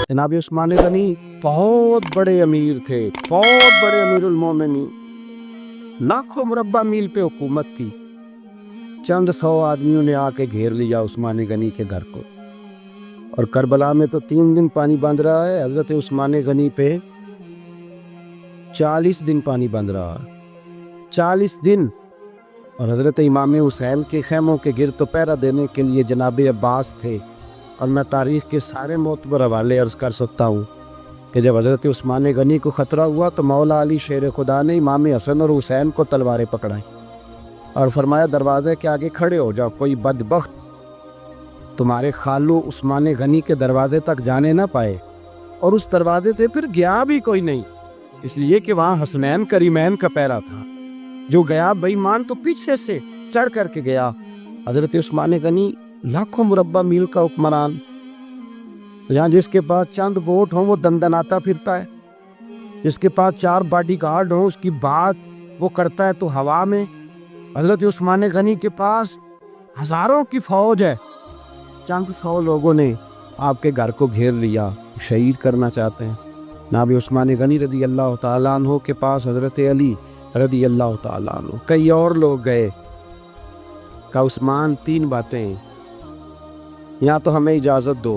जनाब उस्मान गनी बहुत बड़े अमीर थे, बहुत बड़े अमीरुल मोमिनीन। लाखों मुरब्बा मील पे हुकूमत थी। चंद 100 आदमियों ने आके घेर लिया उस्मान गनी के घर को। और करबला में तो 3 दिन पानी बंद रहा है, हजरत उस्मान गनी पे 40 दिन पानी बंद रहा है, 40 दिन। और हजरत इमाम हुसैन के खैमों के गिर तो पहरा देने के लिए जनाब अब्बास थे। और मैं तारीख़ के सारे मोतबर हवाले अर्ज़ कर सकता हूँ कि जब हज़रत उस्मान गनी को ख़तरा हुआ तो मौला अली शेर खुदा ने इमाम हसन और हुसैन को तलवारें पकड़ाई और फरमाया दरवाज़े के आगे खड़े हो जाओ, कोई बदबख्त तुम्हारे खालू उस्मान गनी के दरवाज़े तक जाने ना पाए। और उस दरवाज़े से फिर गया भी कोई नहीं, इसलिए कि वहाँ हसनैन करीमैन का पैरा था। जो गया बेईमान तो पीछे से चढ़ करके गया। हज़रत उस्मान गनी लाखों मुरब्बा मील का हुक्मरान, यहाँ जिसके पास चंद वोट हों वो दंदनाता फिरता है, जिसके पास 4 बॉडीगार्ड हों उसकी बात वो करता है तो हवा में। हज़रत उस्मान गनी के पास हज़ारों की फ़ौज है, चंद 100 लोगों ने आपके घर को घेर लिया, शहीद करना चाहते हैं। जनाब उस्मान गनी रदी अल्लाह ताला अन्हु के पास हज़रत अली रदी अल्लाह ताला अन्हु, कई और लोग गए। का उस्मान 3 बातें, या तो हमें इजाज़त दो,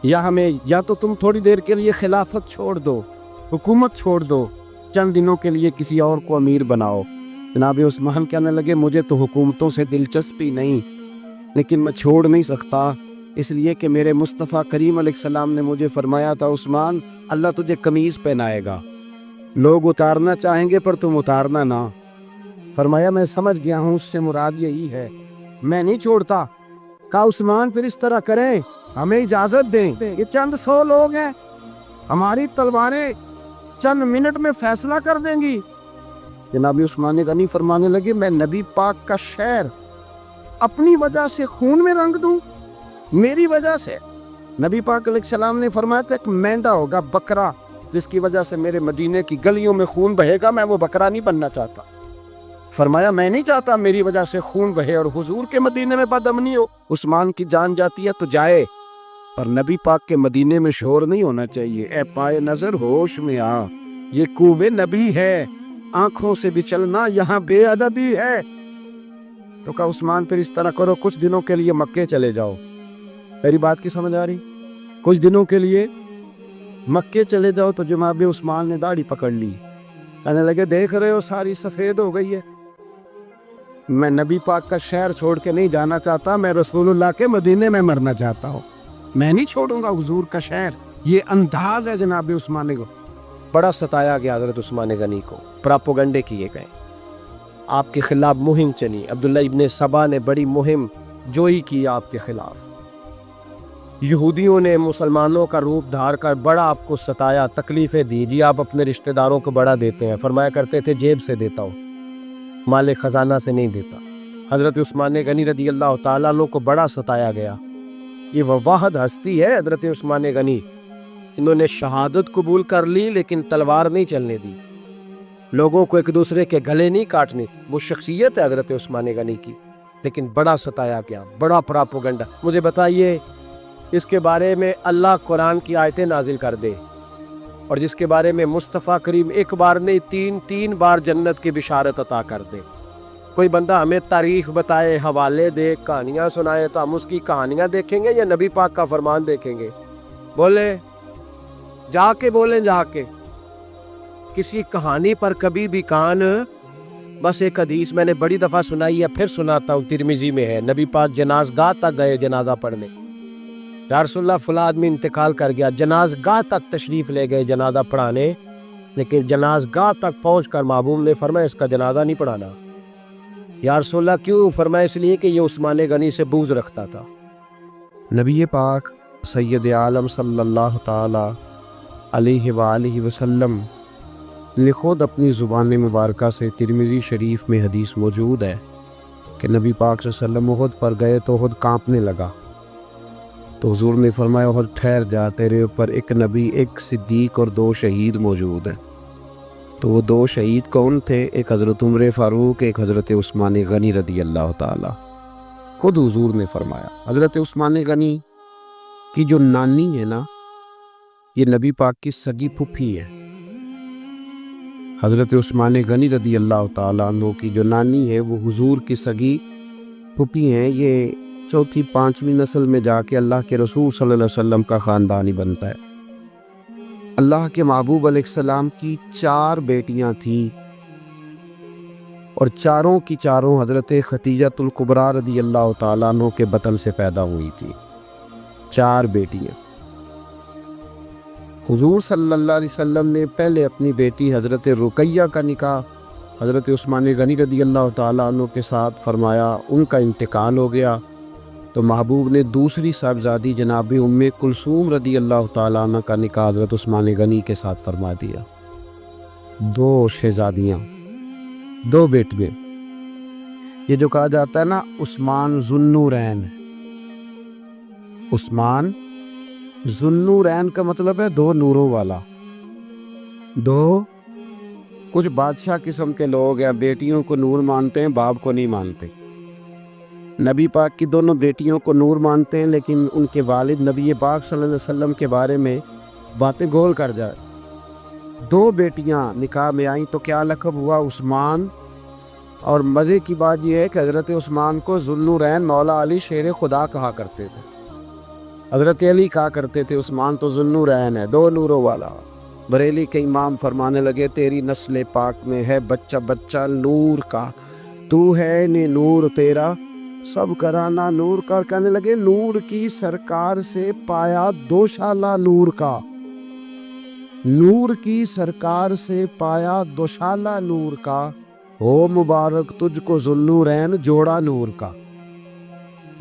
या तो तुम थोड़ी देर के लिए खिलाफत छोड़ दो, हुकूमत छोड़ दो, चंद दिनों के लिए किसी और को अमीर बनाओ। जनाब उस्मान कहने लगे मुझे तो हुकूमतों से दिलचस्पी नहीं, लेकिन मैं छोड़ नहीं सकता, इसलिए कि मेरे मुस्तफ़ा करीम अलैहिस्सलाम ने मुझे फरमाया था उस्मान अल्लाह तुझे कमीज़ पहनाएगा, लोग उतारना चाहेंगे पर तुम उतारना ना। फरमाया मैं समझ गया हूँ, उससे मुराद यही है, मैं नहीं छोड़ता। का उस्मान फिर इस तरह करें, हमें इजाज़त दें, ये चंद 100 लोग हैं, हमारी तलवारें चंद मिनट में फैसला कर देंगी। जनाब उस्मान गनी फरमाने लगे मैं नबी पाक का शहर अपनी वजह से खून में रंग दूं, मेरी वजह से? नबी पाक अलैहिस्सलाम ने फरमाया था एक मेंढा होगा, बकरा, जिसकी वजह से मेरे मदीने की गलियों में खून बहेगा, मैं वो बकरा नहीं बनना चाहता। फरमाया मैं नहीं चाहता मेरी वजह से खून बहे और हुजूर के मदीने में बदअमनी हो। उस्मान की जान जाती है तो जाए, पर नबी पाक के मदीने में शोर नहीं होना चाहिए। ए पाए नजर होश में आ, ये कूबे नबी है, आंखों से भी चलना यहाँ बेअदबी है। तो कहा उस्मान फिर इस तरह करो, कुछ दिनों के लिए मक्के चले जाओ। मेरी बात की समझ आ रही? कुछ दिनों के लिए मक्के चले जाओ। तो जनाब उस्मान ने दाढ़ी पकड़ ली, कहने लगे देख रहे हो सारी सफ़ेद हो गई है, मैं नबी पाक का शहर छोड़ के नहीं जाना चाहता, मैं रसूलुल्लाह के मदीने में मरना चाहता हूँ, मैं नहीं छोड़ूंगा हुजूर का शहर। ये अंदाज है जनाब उस्मान को। बड़ा सताया गया हज़रत उस्मान गनी को, प्रोपेगेंडे किए गए, आपके खिलाफ मुहिम चली। अब्दुल्ला इब्ने सबा ने बड़ी मुहिम जोई की आपके खिलाफ। यहूदियों ने मुसलमानों का रूप धार कर बड़ा आपको सताया, तकलीफ़ें दी। जी आप अपने रिश्तेदारों को बड़ा देते हैं, फरमाया करते थे जेब से देता हूँ, माले खजाना से नहीं देता। हज़रत उस्मान गनी रदी अल्लाह ताला अन्हु को बड़ा सताया गया। ये वाहिद हस्ती है हज़रत उस्मान गनी, इन्होंने शहादत कबूल कर ली लेकिन तलवार नहीं चलने दी, लोगों को एक दूसरे के गले नहीं काटने, वो शख्सियत है हज़रत उस्मान गनी की। लेकिन बड़ा सताया गया, बड़ा प्रोपेगेंडा। मुझे बताइए इसके बारे में अल्लाह कुरान की आयतें नाजिल कर दे, और जिसके बारे में मुस्तफ़ा करीम एक बार नहीं 3 बार जन्नत की बिशारत अता कर दे। कोई बंदा हमें तारीख बताए, हवाले दे, कहानियाँ सुनाए, तो हम उसकी कहानियाँ देखेंगे या नबी पाक का फरमान देखेंगे? बोले जाके बोले, जाके किसी कहानी पर कभी भी कान। बस एक हदीस मैंने बड़ी दफ़ा सुनाई है, फिर सुनाता हूँ, तिरमिजी में है। नबी पाक जनाज़गाह तक गए जनाजा पढ़ने, या रसूलुल्लाह फला आदमी इंतकाल कर गया, जनाज़गाह तक तशरीफ़ ले गए जनाजा पढ़ाने, लेकिन जनाज़गाह तक पहुँच कर महबूब ने फरमाया इसका जनाजा नहीं पढ़ाना। या रसूलुल्लाह क्यों? फरमाया इसलिए कि ये उस्मान गनी से बुग़्ज़ रखता था। नबी पाक सैयद आलम सल्लल्लाहु ताला अलैहि वालिहि वसल्लम ने खुद अपनी ज़ुबान मुबारका से तिरमिज़ी शरीफ में हदीस मौजूद है कि नबी पाक सल्लल्लाहु अलैहि वसल्लम उहद पर गए तो उहद कांपने लगा, तो हुजूर ने फरमाया उहद ठहर जा, तेरे ऊपर एक नबी, एक सिद्दीक और 2 शहीद मौजूद हैं। तो वो 2 शहीद कौन थे? एक हज़रत उमर फ़ारूक, एक हज़रत उस्मान गनी रदी अल्लाह ताला। खुद हुजूर ने फरमाया। हज़रत उस्मान गनी کی جو نانی ہے نا، یہ نبی پاک کی سگی پھپھی ہے۔ حضرت عثمان غنی رضی اللہ تعالیٰ عنہ کی جو نانی ہے وہ حضور کی سگی پھپھی ہیں۔ یہ چوتھی پانچویں نسل میں جا کے اللہ کے رسول صلی اللہ علیہ وسلم کا خاندانی بنتا ہے۔ اللہ کے محبوب علیہ السلام کی 4 بیٹیاں تھیں اور چاروں کی چاروں حضرت خدیجۃ الکبریٰ رضی اللہ تعالیٰ عنہ کے بطن سے پیدا ہوئی تھی۔ 4 بیٹیاں۔ حضور صلی اللہ علیہ وسلم نے پہلے اپنی بیٹی حضرت رقیہ کا نکاح حضرت عثمان غنی رضی اللہ تعالیٰ عنہ کے ساتھ فرمایا، ان کا انتقال ہو گیا تو محبوب نے دوسری صاحبزادی جناب ام کلثوم رضی اللہ تعالیٰ عنہ کا نکاح حضرت عثمان غنی کے ساتھ فرما دیا۔ 2 شہزادیاں، 2 بیٹیاں۔ یہ جو کہا جاتا ہے نا عثمان ذو النورین، عثمان ذو النورین کا مطلب ہے 2 نوروں والا۔ 2 کچھ بادشاہ قسم کے لوگ ہیں، بیٹیوں کو نور مانتے ہیں، باپ کو نہیں مانتے۔ نبی پاک کی دونوں بیٹیوں کو نور مانتے ہیں، لیکن ان کے والد نبی پاک صلی اللہ علیہ وسلم کے بارے میں باتیں گول کر جائے۔ 2 بیٹیاں نکاح میں آئیں تو کیا لقب ہوا؟ عثمان۔ اور مزے کی بات یہ ہے کہ حضرت عثمان کو ذو النورین مولا علی شیر خدا کہا کرتے تھے۔ حضرت علی کہا کرتے تھے عثمان تو ذو النورین ہے، 2 نوروں والا۔ بریلی کے امام فرمانے لگے تیری نسل پاک میں ہے بچہ بچہ نور کا، تو ہے نے نور تیرا سب کرانا نور کا۔ کہنے لگے نور کی سرکار سے پایا 2 شالہ نور کا، نور کی سرکار سے پایا 2 شالہ نور کا، ہو مبارک تجھ کو ذو النورین جوڑا نور کا۔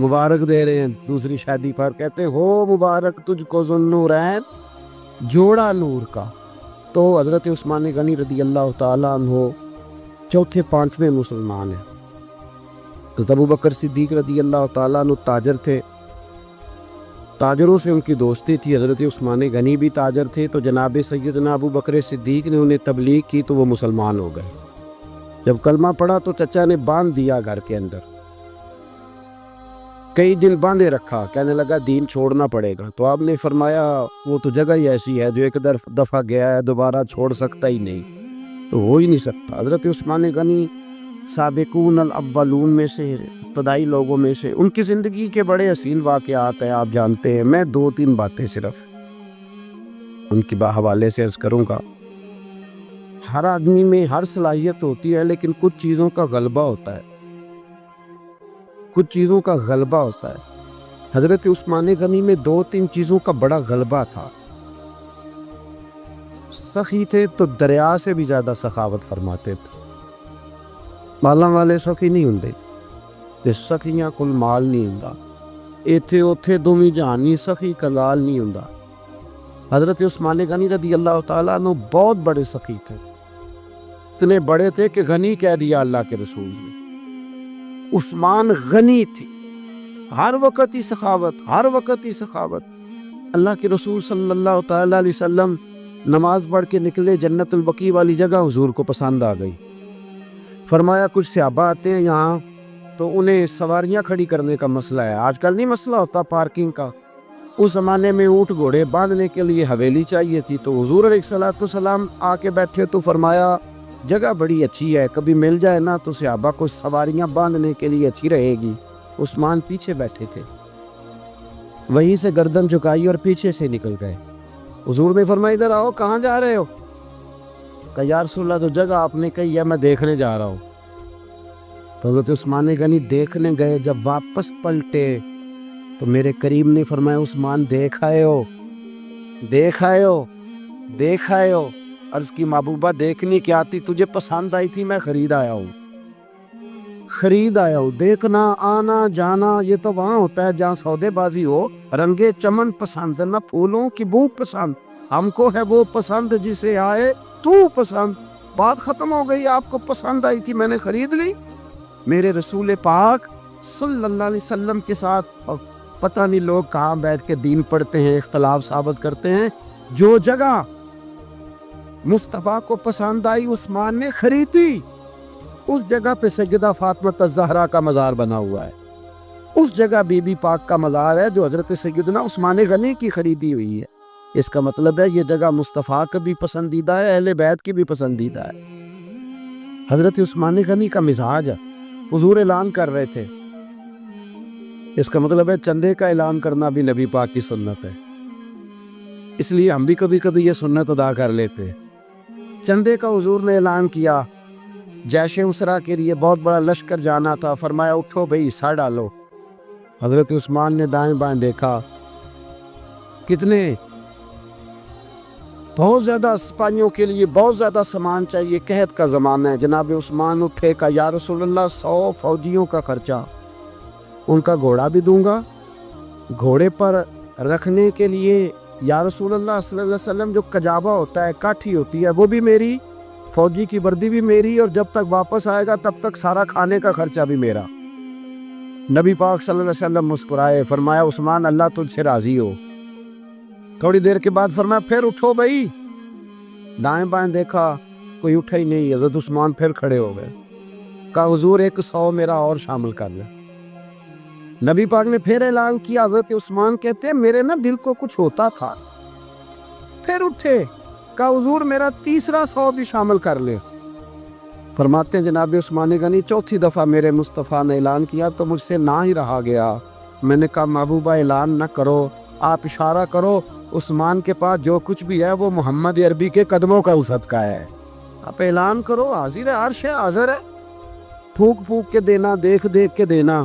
مبارک دے رہے ہیں دوسری شادی پر، کہتے ہیں ہو مبارک تجھ کو ذو النورین جوڑا نور کا۔ تو حضرت عثمان غنی رضی اللہ تعالیٰ عنہ چوتھے 5ویں مسلمان ہیں۔ حضرت ابو بکر صدیق رضی اللہ تعالیٰ عنہ تاجر تھے، تاجروں سے ان کی دوستی تھی۔ حضرت عثمان غنی بھی تاجر تھے، تو جناب سیدنا ابو بکر صدیق نے انہیں تبلیغ کی تو وہ مسلمان ہو گئے۔ جب کلمہ پڑھا تو چچا نے باندھ دیا گھر کے اندر، کئی دن باندھے رکھا، کہنے لگا دین چھوڑنا پڑے گا۔ تو آپ نے فرمایا وہ تو جگہ ہی ایسی ہے جو ایک دفعہ گیا ہے دوبارہ چھوڑ سکتا ہی نہیں، تو ہو ہی نہیں سکتا۔ حضرت عثمان غنی سابقون الاولون میں سے، ابتدائی لوگوں میں سے، ان کی زندگی کے بڑے حسین واقعات ہیں، آپ جانتے ہیں۔ میں 2-3 باتیں صرف ان کے حوالے سے عرض کروں گا۔ ہر آدمی میں ہر صلاحیت ہوتی ہے، لیکن کچھ چیزوں کا غلبہ ہوتا ہے، کچھ چیزوں کا غلبہ ہوتا ہے۔ حضرت عثمان غنی میں 2-3 چیزوں کا بڑا غلبہ تھا۔ سخی تھے تو دریا سے بھی زیادہ سخاوت فرماتے تھے۔ مالاں والے سخی نہیں ہوندے تے سخیاں کل مال نہیں ہوندا، ایتھے اوتھے دوویں جہانی سخی کلال نہیں ہوندا۔ حضرت عثمان غنی رضی اللہ تعالیٰ عنہ بہت بڑے سخی تھے، اتنے بڑے تھے کہ غنی کہہ دیا اللہ کے رسول نے۔ عثمان غنی تھی، ہر وقت ہی سخاوت، ہر وقت ہی سخاوت۔ اللہ کے رسول صلی اللہ تعالیٰ علیہ وسلم نماز پڑھ کے نکلے، جنت البقیع والی جگہ حضور کو پسند آ گئی۔ فرمایا کچھ صحابہ آتے ہیں یہاں تو انہیں سواریاں کھڑی کرنے کا مسئلہ ہے، آج کل نہیں مسئلہ ہوتا پارکنگ کا، اس زمانے میں اونٹ گھوڑے باندھنے کے لیے حویلی چاہیے تھی۔ تو حضور علیہ السلام آ کے بیٹھے تو فرمایا جگہ بڑی اچھی ہے، کبھی مل جائے نا تو صحابہ کو سواریاں باندھنے کے لیے اچھی رہے گی۔ عثمان پیچھے بیٹھے تھے، وہیں سے گردن جھکائی اور پیچھے سے نکل گئے۔ حضور نے فرمایا ادھر آؤ، کہاں جا رہے ہو؟ کہا یا رسول اللہ تو جگہ آپ نے کہی ہے، میں دیکھنے جا رہا ہوں۔ تو حضرت عثمان غنی دیکھنے گئے، جب واپس پلٹے تو میرے کریم نے فرمایا عثمان دیکھ آئے ہو، دیکھ آئے ہو، دیکھ آئے ہو؟ عرض کی محبوبہ دیکھنی کیا تھی، تجھے پسند آئی تھی، میں خرید آیا ہوں، خرید آیا ہوں۔ دیکھنا آنا جانا یہ تو وہاں ہوتا ہے جہاں سودے بازی ہو، رنگے چمن پسند نہ پھولوں کی بو پسند، ہم کو ہے وہ پسند جسے آئے تو پسند۔ بات ختم ہو گئی، آپ کو پسند آئی تھی، میں نے خرید لی۔ میرے رسول پاک صلی اللہ علیہ وسلم کے ساتھ پتہ نہیں لوگ کہاں بیٹھ کے دین پڑھتے ہیں، اختلاف ثابت کرتے ہیں، جو جگہ مصطفیٰ کو پسند آئی عثمان نے خریدی، اس جگہ پہ سیدہ فاطمہ الزہرا کا مزار بنا ہوا ہے۔ उस जगह बीबी पाक का मज़ार है जो हज़रत सैयदना उस्मान गनी की खरीदी हुई है। इसका मतलब है ये जगह मुस्तफ़ा का भी पसंदीदा है, अहले बैत की भी पसंदीदा है। हज़रत उस्मान गनी का मिजाज है, हुजूर ऐलान कर रहे थे, इसका मतलब है चंदे का ऐलान करना भी नबी पाक की सुन्नत है। इसलिए हम भी कभी कभी ये सुन्नत अदा कर लेते। चंदे का हुजूर ने ऐलान किया, जैश उसरा के लिए बहुत बड़ा लश्कर जाना था, फरमाया उठो भाई हिस्सा डालो। हज़रत उस्मान ने दाएं बाएं देखा, कितने बहुत ज़्यादा सिपाहियों के लिए बहुत ज़्यादा सामान चाहिए, कहत का ज़माना है। जनाब उस्मान उठे का या रसूलल्लाह 100 फौजियों का खर्चा, उनका घोड़ा भी दूंगा, घोड़े पर रखने के लिए या रसूलल्लाह सल्लल्लाहु अलैहि वसल्लम जो कजाबा होता है, काठी होती है, वो भी मेरी, फौजी की वर्दी भी मेरी, और जब तक वापस आएगा तब तक सारा खाने का खर्चा भी मेरा। नबी पाक सल्लल्लाहु अलैहि वसल्लम मुस्कुराए, फरमाया उस्मान अल्लाह तुझसे राज़ी हो। थोड़ी देर के बाद फरमाया फिर उठो भाई। दाएं बाएं देखा, कोई उठा ही नहीं। हज़रत उस्मान फिर खड़े हो गए, कहा हुजूर 100 मेरा और शामिल कर ले। नबी पाक ने फिर ऐलान किया। हज़रत उस्मान कहते हैं मेरे ना दिल को कुछ होता था, फिर उठे, कहा हुजूर मेरा तीसरा 100 भी शामिल कर ले। फरमाते हैं जनाब उस्मान गनी चौथी दफ़ा मेरे मुस्तफ़ा ने ऐलान किया तो मुझसे ना ही रहा गया। मैंने कहा महबूबा ऐलान ना करो, आप इशारा करो, उस्मान के पास जो कुछ भी है वो मोहम्मद अरबी के कदमों का सदका है, आप ऐलान करो, हाजिर है, अर्श है, हाजिर है। फूक फूक के देना, देख देख के देना,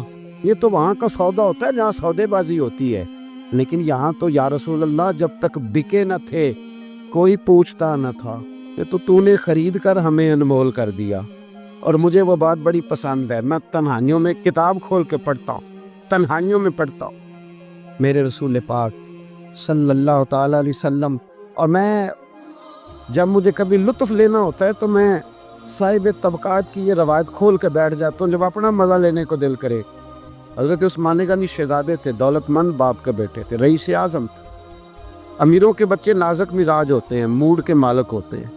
ये तो वहाँ का सौदा होता है जहाँ सौदेबाजी होती है। लेकिन यहाँ तो या रसूल अल्लाह जब तक बिके न थे कोई पूछता न था, ये तो तूने खरीद कर हमें अनमोल कर दिया। और मुझे वो बात बड़ी पसंद है, मैं तन्हाइयों में किताब खोल के पढ़ता हूँ, तन्हाइयों में पढ़ता हूँ मेरे रसूल पाक सल्लल्लाहु ताला अलैहि वसल्लम। और मैं जब मुझे कभी लुत्फ़ लेना होता है तो मैं साहिब तबकात की ये रवायत खोल के बैठ जाता हूँ जब अपना मज़ा लेने को दिल करे। हज़रत उस्मान गनी शहज़ादे थे, दौलतमंद बाप के बेटे थे, रईस आज़म थे। अमीरों के बच्चे नाजुक मिजाज होते हैं, मूड के मालिक होते हैं।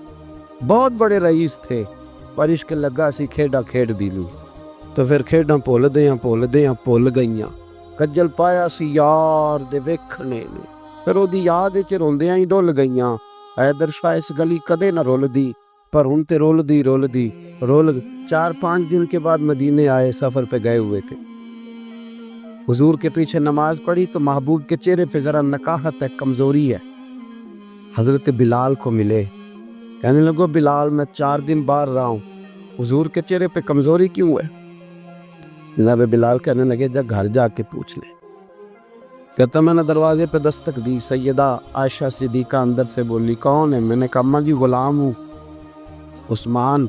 बहुत बड़े रईस थे, पर इश्क लगा सी खेड़ा खेड़ दिलू, तो फिर खेड़ा भुल गईयां। कज्जल पाया सी यार दे वेखने ने, फिर ओदी याद च रोंदियां ही डुल गईयां। हैदर शाह इस गली कदे ना रुलदी, पर हुण ते रुलदी 4-5 दिन के बाद मदीने आए, सफ़र पे गए हुए थे। हुजूर के पीछे नमाज पढ़ी तो महबूब के चेहरे पे ज़रा नकाहत है, कमज़ोरी है। हज़रत बिलाल को मिले, कहने लगो बिलाल मैं 4 दिन बाहर रहा हूँ, हुजूर के चेहरे पे कमज़ोरी क्यों है? जनाब बिलाल कहने लगे जब घर जाके पूछ ले। कहता मैंने दरवाजे पे दस्तक दी, सैयदा आयशा सिद्दीक़ा अंदर से बोली कौन है? मैंने कहा अम्मा जी गुलाम हूँ उस्मान,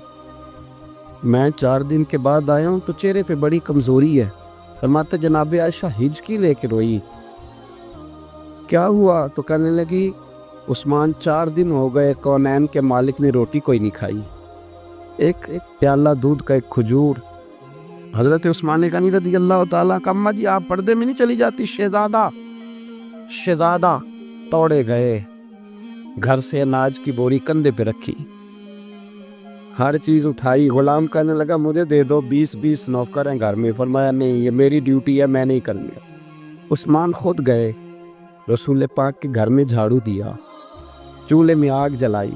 मैं 4 दिन के बाद आया हूँ तो चेहरे पे बड़ी कमज़ोरी है। फरमाते जनाब आयशा हिचकी लेके रोई, क्या हुआ? तो कहने लगी उस्मान 4 दिन हो गए कौनैन के मालिक ने रोटी कोई नहीं खाई, एक प्याला दूध का एक खजूर। हज़रत उस्मान गनी रज़ियल्लाहु ताला का अम्मा जी आप पर्दे में नहीं चली जाती? शहज़ादा तोड़े गए, घर से अनाज की बोरी कंधे पे रखी, हर चीज़ उठाई। गुलाम कहने लगा मुझे दे दो, 20-20 नौकर हैं घर में। फरमाया नहीं ये मेरी ड्यूटी है, मैं नहीं करनी। उस्मान खुद गए, रसूल पाक के घर में झाड़ू दिया, चूल्हे में आग जलाई।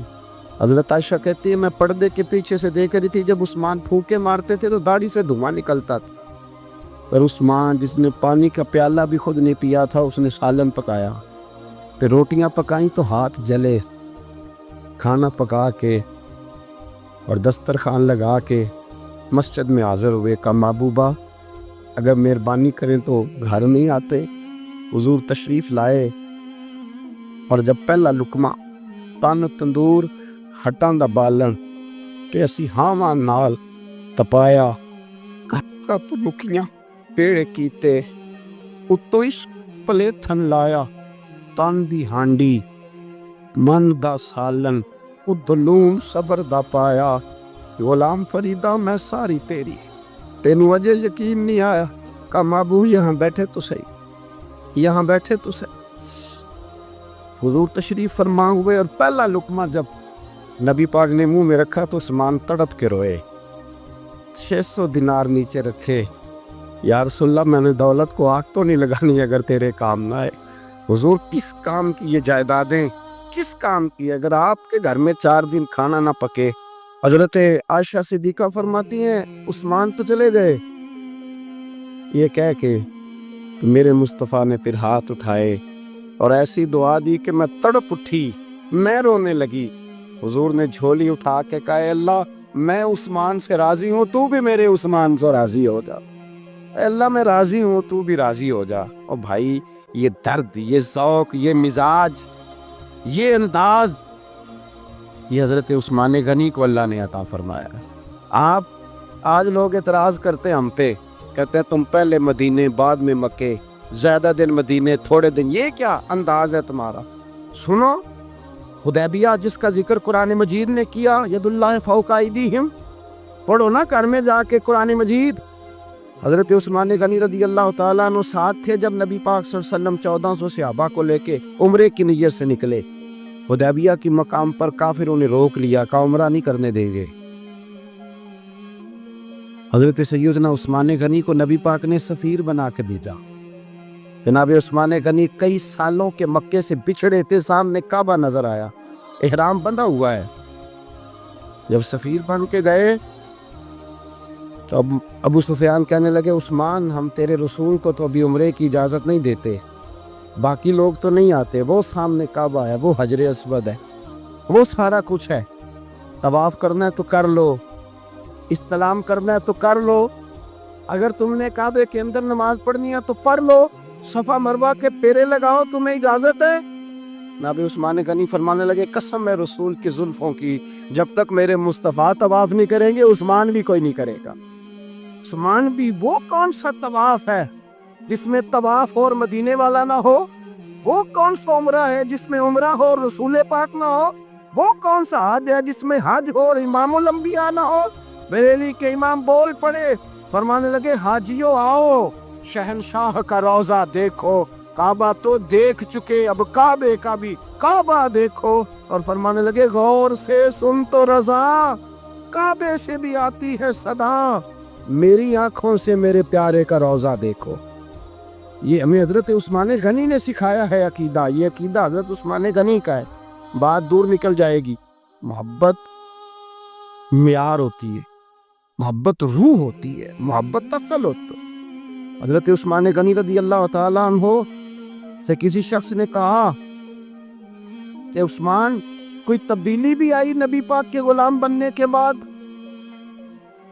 हज़रत आयशा कहती है मैं पर्दे के पीछे से देख रही थी, जब उस्मान फूके मारते थे तो दाढ़ी से धुआं निकलता था। पर उस्मान जिसने पानी का प्याला भी खुद नहीं पिया था, उसने सालन पकाया, फिर रोटियां पकाई तो हाथ जले। खाना पका के और दस्तरखान लगा के मस्जिद में हाज़िर हुए। कहा महबूबा अगर मेहरबानी करें तो घर नहीं आते? हुजूर तशरीफ़ लाए और जब पहला लुकमा तन तंदूर हटां दा बालन ते असी हावां नाल तपाया, कप लुकियां पेड़े कीते, उत्तों इस पलेथन लाया, तन दी हांडी मन दा सालन, उदलून सबर दा पाया। गुलाम फरीदा मैं सारी तेरी, तेनू अजे यकीन नहीं आया? का महबूब यहाँ बैठे तो सही, यहाँ बैठे तो सही। हुजूर तशरीफ फरमा हुए और पहला लुकमा जब नबी पाक ने मुंह में रखा तो उस्मान तड़प के रोए। 600 दिनार नीचे रखे, یا رسول اللہ میں نے دولت کو آگ تو نہیں لگانی اگر تیرے کام نہ آئے۔ حضور کس کام کی یہ جائیدادیں، کس کام کی؟ اگر آپ کے گھر میں 4 دن کھانا نہ پکے۔ حضرت عائشہ صدیقہ فرماتی ہیں عثمان تو چلے گئے، یہ کہہ کے میرے مصطفیٰ نے پھر ہاتھ اٹھائے اور ایسی دعا دی کہ میں تڑپ اٹھی، میں رونے لگی۔ حضور نے جھولی اٹھا کے کہا اے اللہ میں عثمان سے راضی ہوں، تو بھی میرے عثمان سے راضی ہو جا۔ اے اللہ میں راضی ہوں، تو بھی راضی ہو جا۔ اور بھائی یہ درد، یہ ذوق، یہ مزاج، یہ انداز، یہ حضرت عثمان غنی کو اللہ نے عطا فرمایا۔ آپ آج لوگ اعتراض کرتے ہیں ہم پہ، کہتے ہیں تم پہلے مدینے بعد میں مکے، زیادہ دن مدینے تھوڑے دن، یہ کیا انداز ہے تمہارا؟ سنو حدیبیہ جس کا ذکر قرآن مجید نے کیا، ید اللہ فوق ایدیہم، پڑھو نا گھر میں جا کے قرآن مجید۔ حضرت عثمان غنی رضی اللہ تعالیٰ عنہ ساتھ تھے جب نبی پاک صلی اللہ علیہ وسلم 1400 صحابہ کو لے کے عمرے کی نیت سے نکلے۔ حدیبیہ کی مقام پر کافروں نے روک لیا، کہا عمرہ نہیں کرنے دیں گے۔ حضرت سیدنا عثمان غنی کو نبی پاک نے سفیر بنا کے بھیجا۔ جناب عثمان غنی کئی سالوں کے مکے سے بچھڑے تھے، سامنے کعبہ نظر آیا، احرام بندھا ہوا ہے۔ جب سفیر بن کے گئے تو ابو سفیان کہنے لگے عثمان ہم تیرے رسول کو تو ابھی عمرے کی اجازت نہیں دیتے، باقی لوگ تو نہیں آتے، وہ سامنے کعبہ ہے، وہ حجر اسود ہے، وہ سارا کچھ ہے، طواف کرنا ہے تو کر لو، استلام کرنا ہے تو کر لو، اگر تم نے کعبے کے اندر نماز پڑھنی ہے تو پڑھ لو، صفا مروہ کے پیرے لگاؤ، تمہیں اجازت ہے۔ نبی عثمان غنی فرمانے لگے قسم ہے رسول کی زلفوں کی، جب تک میرے مصطفیٰ طواف نہیں کریں گے عثمان بھی کوئی نہیں کرے گا۔ عثمان بھی وہ کون سا طواف ہے جس میں طواف اور مدینے والا نہ ہو؟ وہ کون سا عمرہ ہے جس میں عمرہ ہو اور رسول پاک نہ ہو؟ وہ کون سا حج ہے جس میں حج ہو اور امام الانبیاء نہ ہو؟ بریلی کے امام بول پڑے، فرمانے لگے حاجیو آؤ، شہنشاہ کا روضہ دیکھو، کعبہ تو دیکھ چکے، اب کعبے کا بھی کعبہ دیکھو، اور فرمانے لگے غور سے سن تو رضا، کعبے سے بھی آتی ہے صدا، میری آنکھوں سے میرے پیارے کا روضہ دیکھو۔ یہ ہمیں حضرت عثمان غنی نے سکھایا ہے عقیدہ، یہ عقیدہ حضرت عثمان غنی کا ہے۔ بات دور نکل جائے گی، محبت معیار ہوتی ہے، محبت روح ہوتی ہے، محبت اصل ہوتی ہے۔ حضرت عثمان غنی رضی اللہ تعالیٰ عنہ سے کسی شخص نے کہا کہ عثمان کوئی تبدیلی بھی آئی نبی پاک کے غلام بننے کے بعد؟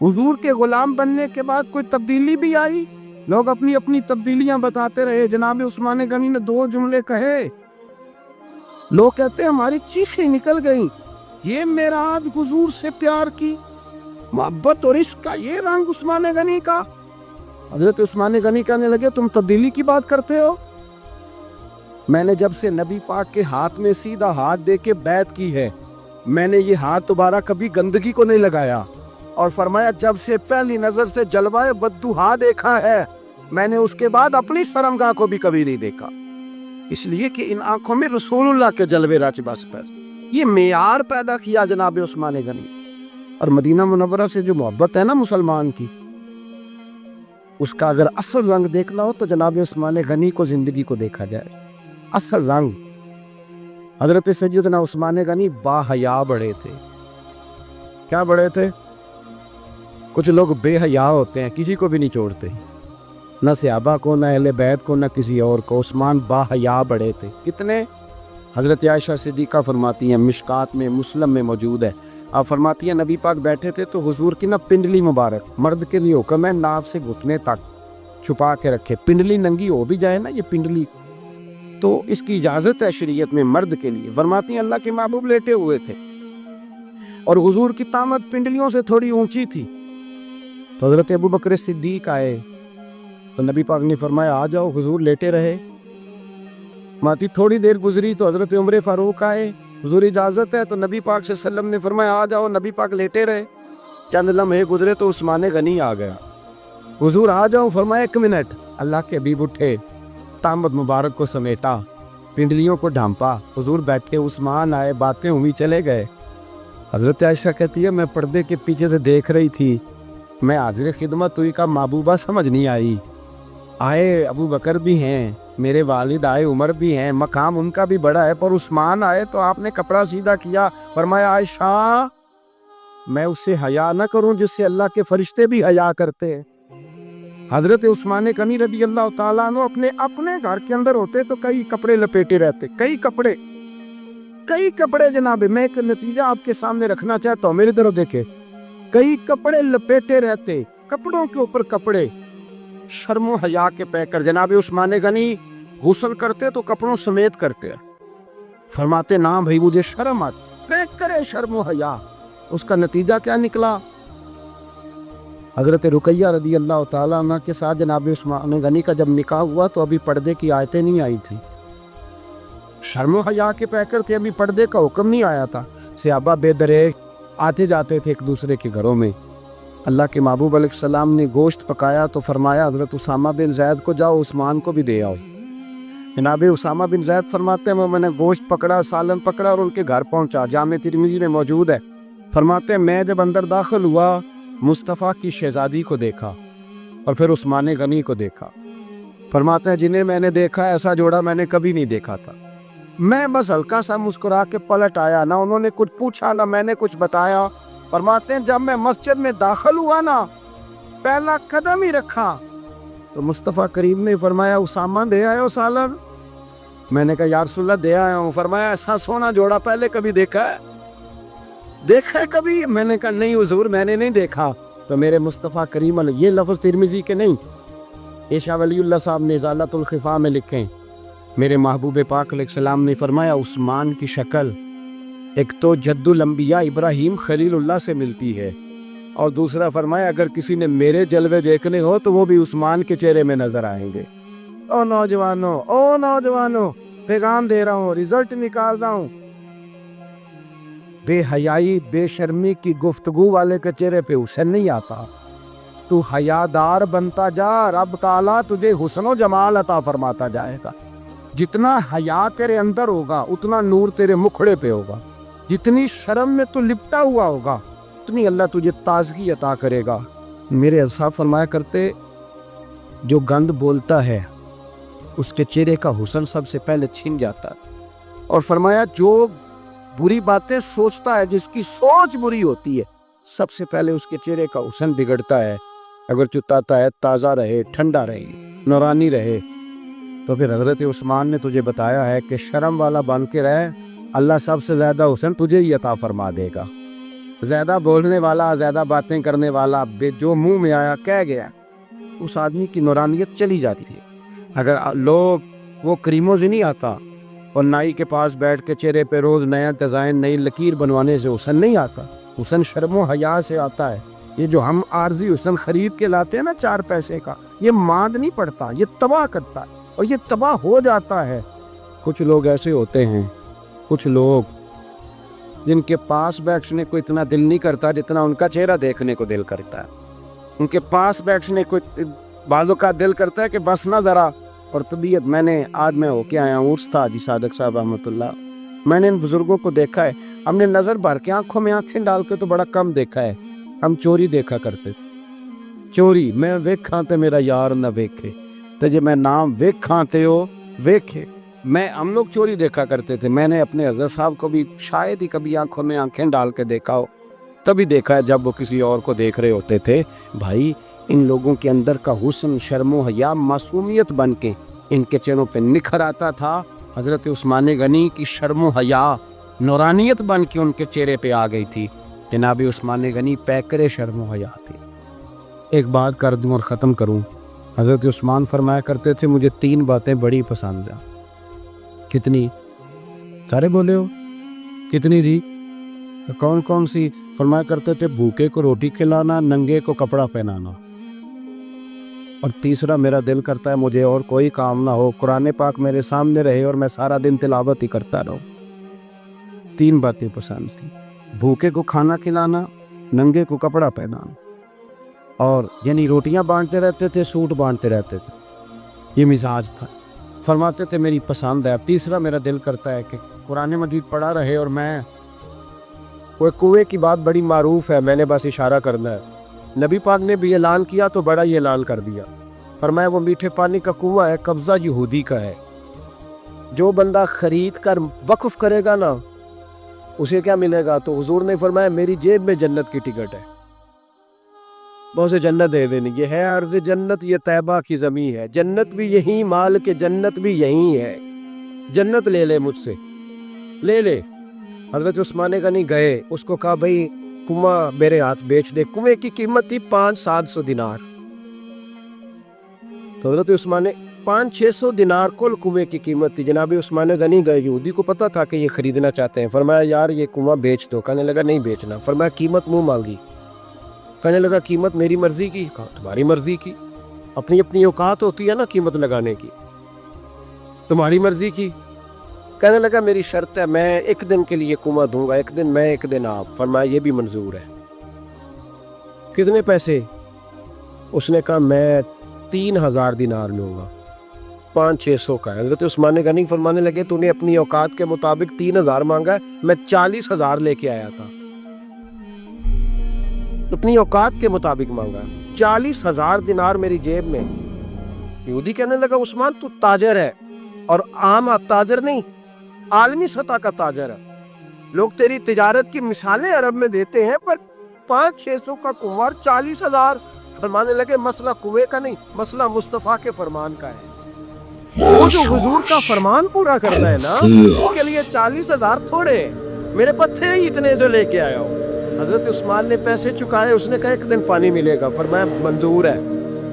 حضور کے غلام بننے کے بعد کوئی تبدیلی بھی آئی؟ لوگ اپنی اپنی تبدیلیاں بتاتے رہے۔ جناب عثمان غنی نے 2 جملے کہے، لوگ کہتے ہیں ہماری چیخیں نکل گئیں، یہ معراج حضور سے پیار کی محبت اور عشق کا یہ رنگ عثمان غنی کا۔ حضرت عثمان غنی کہنے لگے تم تبدیلی کی بات کرتے ہو؟ میں نے جب سے نبی پاک کے ہاتھ میں سیدھا ہاتھ دے کے بیعت کی ہے، میں نے یہ ہاتھ دوبارہ کبھی گندگی کو نہیں لگایا، اور فرمایا جب سے پہلی نظر سے جلوہ بدوحا دیکھا ہے، میں نے اس کے بعد اپنی شرمگاہ کو بھی کبھی نہیں دیکھا، اس لیے کہ ان آنکھوں میں رسول اللہ کے جلوے رچ بس پس۔ یہ معیار پیدا کیا جناب عثمان غنی۔ اور مدینہ منورہ سے جو محبت ہے نا مسلمان کی، اس کا اگر اصل رنگ دیکھنا ہو تو جناب عثمان غنی کو زندگی کو دیکھا جائے، اصل رنگ۔ حضرت سیدنا عثمان غنی با حیا بڑے تھے۔ کیا بڑے تھے؟ کچھ لوگ بے حیا ہوتے ہیں، کسی کو بھی نہیں چھوڑتے، نہ صحابہ کو، نہ اہل بیت کو، نہ کسی اور کو۔ عثمان با حیا بڑے تھے۔ کتنے؟ حضرت عائشہ صدیقہ فرماتی ہیں، مشکات میں مسلم میں موجود ہے، آپ فرماتی ہیں نبی پاک بیٹھے تھے تو حضور کی نا پنڈلی مبارک، مرد کے لیے حکم ہے ناف سے گھٹنے تک چھپا کے رکھے، پنڈلی ننگی ہو بھی جائے نا یہ پنڈلی تو اس کی اجازت ہے شریعت میں مرد کے لیے۔ فرماتی ہیں اللہ کے محبوب لیٹے ہوئے تھے اور حضور کی طامت پنڈلیوں سے تھوڑی اونچی تھی، تو حضرت ابو بکر صدیق آئے تو نبی پاک نے فرمایا آ جاؤ، حضور لیٹے رہے۔ ماتی تھوڑی دیر گزری تو حضرت عمر فاروق آئے، حضور اجازت ہے، تو نبی پاک صلی اللہ علیہ وسلم نے فرمایا آ جاؤ، نبی پاک لیٹے رہے۔ چند لمحے گزرے تو عثمان غنی آ گیا، حضور آ جاؤ، فرمایا 1 منٹ۔ اللہ کے حبیب اٹھے، طامت مبارک کو سمیٹا، پنڈلیوں کو ڈھانپا، حضور بیٹھے، عثمان آئے، باتیں ہوئی، چلے گئے۔ حضرت عائشہ کہتی ہے میں پردے کے پیچھے سے دیکھ رہی تھی मैं हाजिर खिदमत हुई, का महबूबा समझ नहीं आई। आए अबू बकर भी हैं, मेरे वालिद आए, उमर भी हैं, मकाम उनका भी बड़ा है, पर उस्मान आए तो आपने कपड़ा सीधा किया। फरमाया आयशा, मैं उससे हया ना करूं जिससे अल्लाह के फरिश्ते भी हया करते हैं। हजरत उस्मान गनी रदी अल्लाह ताला अन्हु अपने अपने घर के अंदर होते तो कई कपड़े लपेटे रहते, कई कपड़े जनाब। मैं एक नतीजा आपके सामने रखना चाहता हूँ, मेरी तरफ देखे, कई कपड़े लपेटे रहते, कपड़ों के ऊपर कपड़े, शर्मो हया के पैकर। जनाब उस्मान गनी गुस्ल करते तो कपड़ों समेत करते, फरमाते ना भाई मुझे शर्म आती, पैक करे शर्मो हया। उसका नतीजा क्या निकला? हजरत रुकैया रदी अल्लाह ताला अन्हा के साथ जनाब उस्मान गनी का जब निकाह हुआ तो अभी पर्दे की आयतें नहीं आई थी, शर्मो हया के पैकर थे, अभी पर्दे का हुक्म नहीं आया था। सहाबा बेदरे आते जाते थे एक दूसरे के घरों में। अल्लाह के महबूब अलैहिस्सलाम ने गोश्त पकाया तो फरमाया हजरत उसामा बिन जैद को जाओ उस्मान को भी दे आओ। जनाब उसामा बिन जैद फरमाते हैं मैंने गोश्त पकड़ा, सालन पकड़ा और उनके घर पहुंचा, जामे तिरमिज़ी में मौजूद है। फरमाते हैं मैं जब अंदर दाखिल हुआ मुस्तफ़ा की शहजादी को देखा और फिर उस्मान गनी को देखा। फरमाते हैं जिन्हें मैंने देखा ऐसा जोड़ा मैंने कभी नहीं देखा था। मैं बस हल्का सा मुस्कुरा के पलट आया, ना उन्होंने कुछ पूछा ना मैंने कुछ बताया। फरमाते हैं जब मैं मस्जिद में दाखिल हुआ ना, पहला कदम ही रखा तो मुस्तफ़ा करीम ने फरमाया उसामा दे आए हो सालन। मैंने कहा या रसूलल्लाह दे आया हूँ। फरमाया ऐसा सोना जोड़ा पहले कभी देखा है? देखा है कभी? मैंने कहा नहीं हुजूर मैंने नहीं देखा। तो मेरे मुस्तफ़ा करीम, ये लफ्ज़ तिरमिज़ी के नहीं, ये शाह वलीउल्लाह साहब ने इज़ालतुल खिफ़ा में लिखे। मेरे महबूब पाक अलैहिस्सलाम ने फरमाया उस्मान की शक्ल एक तो जद्दुल अंबिया इब्राहीम खलीलुल्लाह से मिलती है, और दूसरा फरमाया अगर किसी ने मेरे जलवे देखने हो तो वो भी उस्मान के चेहरे में नजर आएंगे। ओ नौजवानों, पैगाम दे रहा हूँ, रिजल्ट निकाल रहा हूँ। बेहयाई बेशर्मी की गुफ्तगू वाले के चेहरे पे हुस्न नहीं आता। तू हयादार बनता जा, रब ताला तुझे हुस्न जमाल अता फरमाता जाएगा। जितना हया तेरे अंदर होगा उतना नूर तेरे मुखड़े पे होगा। जितनी शर्म में तू लिपटा हुआ होगा उतनी अल्लाह तुझे ताजगी अता करेगा। मेरे अल्लाह फरमाया करते जो गंद बोलता है उसके चेहरे का हुस्न सबसे पहले छिन जाता है। और फरमाया जो बुरी बातें सोचता है, जिसकी सोच बुरी होती है, सबसे पहले उसके चेहरे का हुस्न बिगड़ता है। अगर चुताता है ताज़ा रहे, ठंडा रहे, नूरानी रहे। तो फिर हजरत उस्मान ने तुझे बताया है कि शर्म वाला बन के रहे, अल्लाह सबसे ज़्यादा हुस्न तुझे ही अता फरमा देगा। ज़्यादा बोलने वाला, ज़्यादा बातें करने वाला, जो मुंह में आया कह गया, उस आदमी की नूरानियत चली जाती है। अगर लोग वो करीमों से नहीं आता और नाई के पास बैठ के चेहरे पे रोज़ नया डिज़ाइन, नई लकीर बनवाने से हुस्न नहीं आता। हुस्न शर्मो हया से आता है। ये जो हम आर्जी हुस्न खरीद के लाते हैं ना 4 पैसे का, ये माद नहीं पड़ता, ये तबाह करता है और ये तबाह हो जाता है। कुछ लोग ऐसे होते हैं, कुछ लोग जिनके पास बैठने को इतना दिल नहीं करता जितना उनका चेहरा देखने को दिल करता है। उनके पास बैठने को बाजों का दिल करता है कि बस ना ज़रा। और तबीयत मैंने आज मैं होके आया हूँ, उर्स था हाजी सादक साहब रहमतुल्लाह। मैंने इन बुजुर्गों को देखा है, हमने नज़र भर के आंखों में आंखें डाल के तो बड़ा कम देखा है। हम चोरी देखा करते थे, चोरी। मैं वेखा ते मेरा यार न वेखे, तो जे मैं नाम वेखा ते हो वेखे। मैं हम लोग चोरी देखा करते थे। मैंने अपने हज़रत साहब को भी शायद ही कभी आंखों में आंखें डाल के देखा हो, तभी देखा है जब वो किसी और को देख रहे होते थे। भाई इन लोगों के अंदर का हुस्न, शर्मो हया, मासूमियत बन के इनके चेहरों पे निखर आता था। हज़रत उस्मान गनी की शर्मो हया नूरानियत बन के उनके चेहरे पे आ गई थी। जनाब उस्मान गनी पैकरे शर्मो हया थे। एक बात कर दूँ और ख़त्म करूँ। हज़रत उस्मान फरमाया करते थे मुझे 3 बातें बड़ी पसंद हैं। कितनी? सारे बोले हो कितनी थी? कौन कौन सी? फरमाया करते थे भूखे को रोटी खिलाना, नंगे को कपड़ा पहनाना, और तीसरा मेरा दिल करता है मुझे और कोई काम ना हो, कुरान पाक मेरे सामने रहे और मैं सारा दिन तिलावत ही करता रहूं। 3 बातें पसंद थी, भूखे को खाना खिलाना, नंगे को कपड़ा पहनाना, और यानी रोटियां बांटते रहते थे, सूट बांटते रहते थे। ये मिजाज था। फरमाते थे मेरी पसंद है। तीसरा मेरा दिल करता है कि कुरान मजीद पढ़ा रहे और मैं, वो कुएं की बात बड़ी मारूफ है, मैंने बस इशारा करना है, نبی پاک نے بھی اعلان کیا تو بڑا ہی اعلان کر دیا، فرمایا وہ میٹھے پانی کا کنواں ہے، قبضہ یہودی کا ہے، جو بندہ خرید کر وقف کرے گا نا اسے کیا ملے گا؟ تو حضور نے فرمایا میری جیب میں جنت کی ٹکٹ ہے، میں اسے جنت دے دینی، یہ ہے عرض جنت، یہ طیبہ کی زمین ہے، جنت بھی یہی، مال کے جنت بھی یہی ہے، جنت لے لے مجھ سے، لے لے۔ حضرت عثمان غنی گئے، اس کو کہا بھئی کنواں میرے ہاتھ بیچ دے، کنویں کی قیمت تھی 500-700 دینار، تو حضرت عثمان نے 500-600 دینار کل کنویں کی قیمت تھی۔ جناب عثمان غنی گئے، یہودی کو پتا تھا کہ یہ خریدنا چاہتے ہیں، فرمایا یار یہ کنواں بیچ دو، کہنے لگا نہیں بیچنا، فرمایا قیمت منہ مانگی، کہنے لگا قیمت میری مرضی کی، کہا تمہاری مرضی کی، اپنی اپنی اوقات ہوتی ہے نا قیمت لگانے کی، تمہاری مرضی کی، کہنے لگا میری شرط ہے میں ایک دن کے لیے کنواں دوں گا، ایک دن میں ایک دن آپ، فرمایا یہ بھی منظور ہے۔ کتنے پیسے؟ اس نے کہا میں 3000 دینار لوں گا، 500-600 کا ہے۔ حضرت عثمان غنی فرمانے لگے تو نے اپنی اوقات کے مطابق 3000 مانگا ہے، میں 40,000 لے کے آیا تھا، اپنی اوقات کے مطابق مانگا، 40,000 دینار میری جیب میں۔ یہودی کہنے لگا عثمان تو تاجر ہے، اور عام تاجر نہیں، عالمی سطح کا تاجر ہے، لوگ تیری تجارت کی مثالیں عرب میں دیتے ہیں، پر 500-600 کا کنوار 40,000۔ فرمانے لگے مسئلہ کنویں کا نہیں، مسئلہ مصطفیٰ کے فرمان کا ہے، وہ جو حضور کا فرمان پورا کرنا ہے نا اس کے لیے 40,000 تھوڑے، میرے پاس تھے ہی اتنے جو لے کے آیا ہوں۔ حضرت عثمان نے پیسے چکائے، اس نے کہا ایک دن پانی ملے گا، فرمایا منظور ہے۔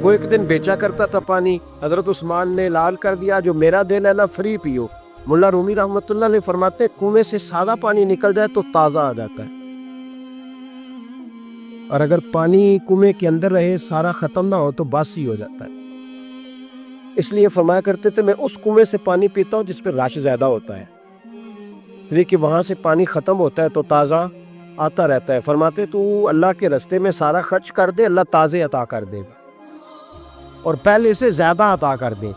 وہ ایک دن بیچا کرتا تھا پانی، حضرت عثمان نے اعلان کر دیا جو میرا دن ہے نا فری پیو۔ ملا رومی رحمۃ اللہ علیہ فرماتے کنویں سے سادہ پانی نکل جائے تو تازہ آ جاتا ہے، اور اگر پانی کنویں کے اندر رہے سارا ختم نہ ہو تو باسی ہو جاتا ہے۔ اس لیے فرمایا کرتے تھے میں اس کنویں سے پانی پیتا ہوں جس پہ رش زیادہ ہوتا ہے، اس لیے کہ وہاں سے پانی ختم ہوتا ہے تو تازہ آتا رہتا ہے۔ فرماتے تو اللہ کے رستے میں سارا خرچ کر دے، اللہ تازے عطا کر دے گا اور پہلے سے زیادہ عطا کر دے۔